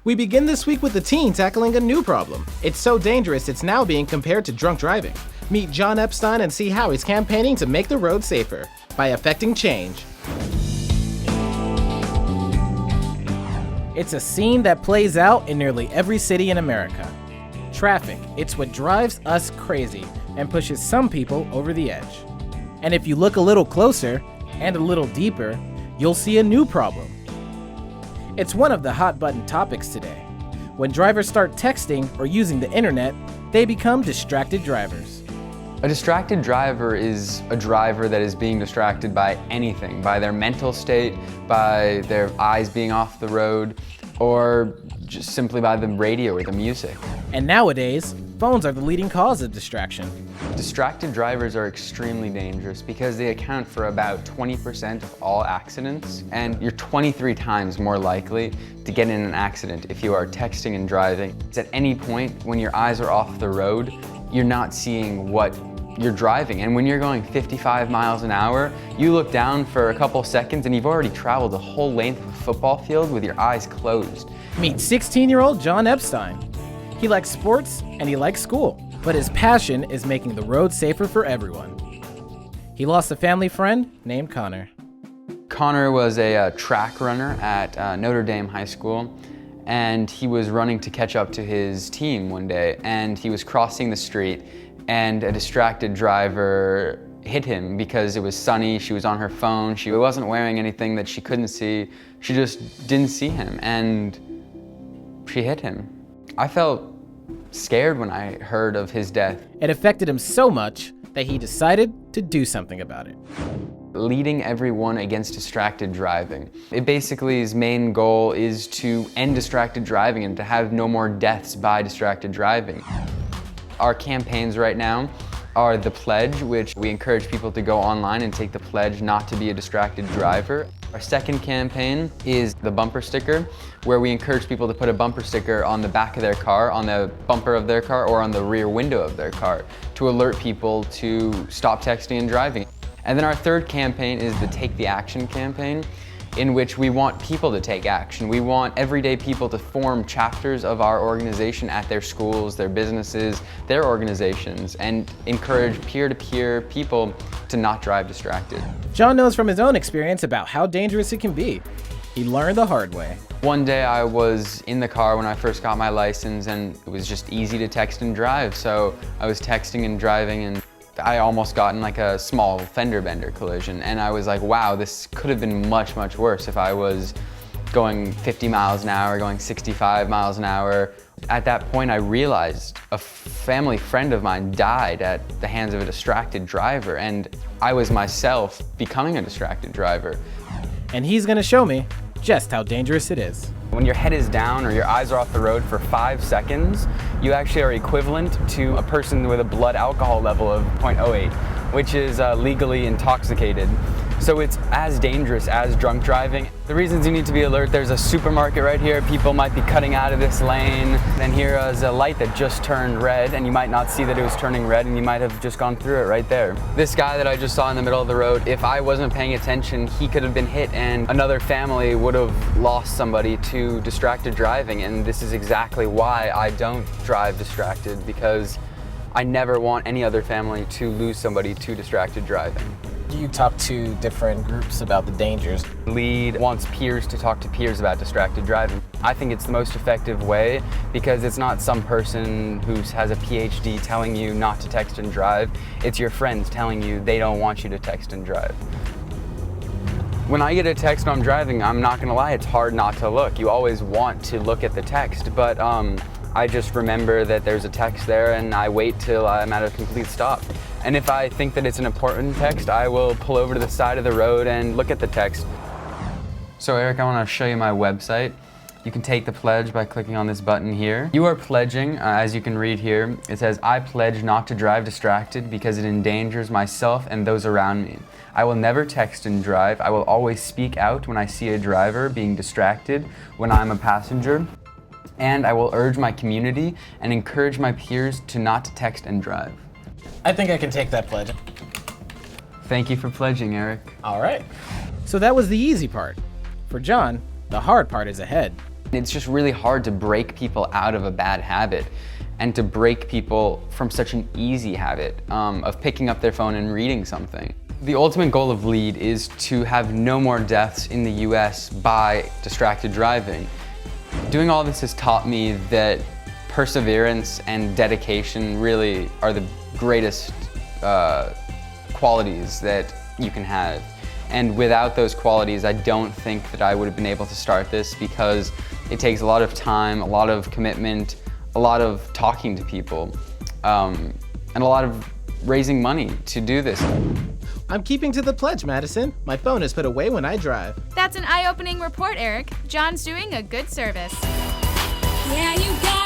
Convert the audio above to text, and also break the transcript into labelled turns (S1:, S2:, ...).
S1: We begin this week with a teen tackling a new problem. It's so dangerous it's now being compared to drunk driving. Meet Jon Epstein and see how he's campaigning to make the road safer by affecting change. It's a scene that plays out in nearly every city in America. Traffic, it's what drives us crazy and pushes some people over the edge. And if you look a little closer and a little deeper, you'll see a new problem. It's one of the hot button topics today. When drivers start texting or using the internet, they become distracted drivers.
S2: A distracted driver is a driver that is being distracted by anything, by their mental state, by their eyes being off the road, or just simply by the radio or the music.
S1: And nowadays, phones are the leading cause of distraction.
S2: Distracted drivers are extremely dangerous because they account for about 20% of all accidents, and you're 23 times more likely to get in an accident if you are texting and driving. At any point when your eyes are off the road, you're not seeing what you're driving, and when you're going 55 miles an hour, you look down for a couple seconds and you've already traveled the whole length of a football field with your eyes closed.
S1: Meet 16-year-old Jon Epstein. He likes sports and he likes school, but his passion is making the road safer for everyone. He lost a family friend named Connor.
S2: Connor was a track runner at Notre Dame High School, and he was running to catch up to his team one day, and he was crossing the street, and a distracted driver hit him because it was sunny. She was on her phone. She wasn't wearing anything that she couldn't see. She just didn't see him, and she hit him. I felt scared when I heard of his death.
S1: It affected him so much that he decided to do something about it.
S2: Leading everyone against distracted driving. It basically, his main goal is to end distracted driving and to have no more deaths by distracted driving. Our campaigns right now are the pledge, which we encourage people to go online and take the pledge not to be a distracted driver. Our second campaign is the bumper sticker, where we encourage people to put a bumper sticker on the back of their car, on the bumper of their car, or on the rear window of their car to alert people to stop texting and driving. And then our third campaign is the Take the Action campaign, in which we want people to take action. We want everyday people to form chapters of our organization at their schools, their businesses, their organizations, and encourage peer-to-peer people to not drive distracted.
S1: Jon knows from his own experience about how dangerous it can be. He learned the hard way.
S2: One day I was in the car when I first got my license, and it was just easy to text and drive. So I was texting and driving, and I almost got in like a small fender bender collision, and I was like, wow, this could have been much, much worse if I was going 50 miles an hour, going 65 miles an hour. At that point, I realized a family friend of mine died at the hands of a distracted driver, and I was myself becoming a distracted driver.
S1: And he's gonna show me just how dangerous it is.
S2: When your head is down or your eyes are off the road for 5 seconds, you actually are equivalent to a person with a blood alcohol level of 0.08, which is legally intoxicated. So it's as dangerous as drunk driving. The reasons you need to be alert: there's a supermarket right here. People might be cutting out of this lane. And here is a light that just turned red, and you might not see that it was turning red, and you might have just gone through it right there. This guy that I just saw in the middle of the road, if I wasn't paying attention, he could have been hit, and another family would have lost somebody to distracted driving. And this is exactly why I don't drive distracted, because I never want any other family to lose somebody to distracted driving.
S1: You talk to different groups about the dangers.
S2: LEAD wants peers to talk to peers about distracted driving. I think it's the most effective way because it's not some person who has a PhD telling you not to text and drive. It's your friends telling you they don't want you to text and drive. When I get a text when I'm driving, I'm not gonna lie, it's hard not to look. You always want to look at the text, but I just remember that there's a text there and I wait till I'm at a complete stop. And if I think that it's an important text, I will pull over to the side of the road and look at the text. So Eric, I want to show you my website. You can take the pledge by clicking on this button here. You are pledging, as you can read here, it says, "I pledge not to drive distracted because it endangers myself and those around me. I will never text and drive. I will always speak out when I see a driver being distracted when I'm a passenger. And I will urge my community and encourage my peers to not text and drive."
S1: I think I can take that pledge.
S2: Thank you for pledging, Eric.
S1: All right. So that was the easy part. For Jon, the hard part is ahead.
S2: It's just really hard to break people out of a bad habit and to break people from such an easy habit of picking up their phone and reading something. The ultimate goal of LEAD is to have no more deaths in the US by distracted driving. Doing all this has taught me that perseverance and dedication really are the greatest qualities that you can have. And without those qualities, I don't think that I would have been able to start this, because it takes a lot of time, a lot of commitment, a lot of talking to people, and a lot of raising money to do this.
S1: I'm keeping to the pledge, Madison. My phone is put away when I drive.
S3: That's an eye-opening report, Eric. John's doing a good service.
S4: Yeah, you got